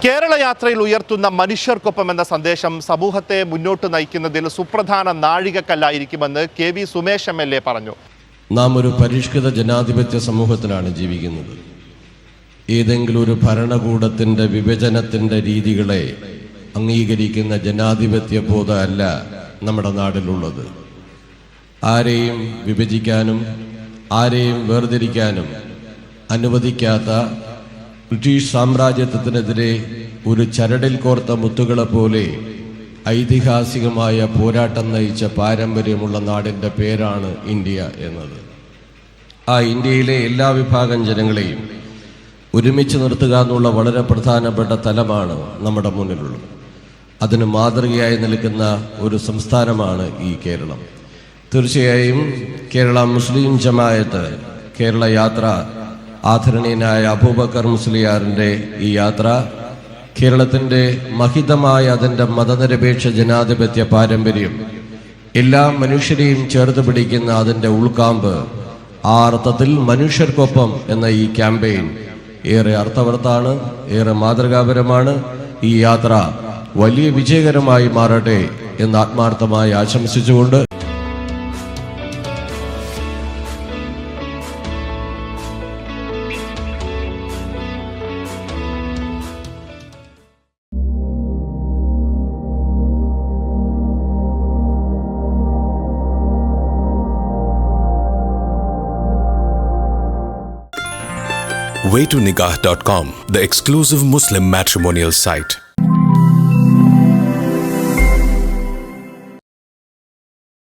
കേരള യാത്രയിൽ ഉയർത്തുന്ന മനുഷ്യർക്കൊപ്പം എന്ന സന്ദേശം സമൂഹത്തെ മുന്നോട്ട് നയിക്കുന്നതിൽ സുപ്രധാന നാഴികക്കല്ലായിരിക്കുമെന്ന് KV സുമേഷ് MLA പറഞ്ഞു. നാം ഒരു പരിഷ്കൃത ജനാധിപത്യ സമൂഹത്തിലാണ് ജീവിക്കുന്നത്. ഏതെങ്കിലും ഒരു ഭരണകൂടത്തിൻ്റെ വിഭജനത്തിൻ്റെ രീതികളെ അംഗീകരിക്കുന്ന ജനാധിപത്യ ബോധമല്ല നമ്മുടെ നാട്ടിലുള്ളത്. ആരെയും വിഭജിക്കാനും ആരെയും വേർതിരിക്കാനും അനുവദിക്കാത്ത ബ്രിട്ടീഷ് സാമ്രാജ്യത്വത്തിനെതിരെ ഒരു ചരടിൽ കോർത്ത മുത്തുകളെ പോലെ ഐതിഹാസികമായ പോരാട്ടം നയിച്ച പാരമ്പര്യമുള്ള നാടിൻ്റെ പേരാണ് ഇന്ത്യ എന്നത്. ആ ഇന്ത്യയിലെ എല്ലാ വിഭാഗം ജനങ്ങളെയും ഒരുമിച്ച് നിർത്തുക എന്നുള്ള വളരെ പ്രധാനപ്പെട്ട തലമാണ് നമ്മുടെ മുന്നിലുള്ളത്. അതിന് മാതൃകയായി നിൽക്കുന്ന ഒരു സംസ്ഥാനമാണ് ഈ കേരളം. തീർച്ചയായും കേരള മുസ്ലിം ജമാഅത്ത് കേരള യാത്ര, ആദരണീയനായ അബൂബക്കർ മുസ്ലിയാറിൻ്റെ ഈ യാത്ര കേരളത്തിൻ്റെ മഹിതമായ അതിൻ്റെ മതനിരപേക്ഷ ജനാധിപത്യ പാരമ്പര്യം, എല്ലാ മനുഷ്യരെയും ചേർത്ത് പിടിക്കുന്ന അതിൻ്റെ ഉൾക്കാമ്പ്, ആ അർത്ഥത്തിൽ മനുഷ്യർക്കൊപ്പം എന്ന ഈ ക്യാമ്പയിൻ ഏറെ അർത്ഥവർത്താണ്, ഏറെ മാതൃകാപരമാണ്. ഈ യാത്ര വലിയ വിജയകരമായി മാറട്ടെ എന്ന് ആത്മാർത്ഥമായി ആശംസിച്ചുകൊണ്ട് Waytonikah.com, the exclusive Muslim matrimonial site.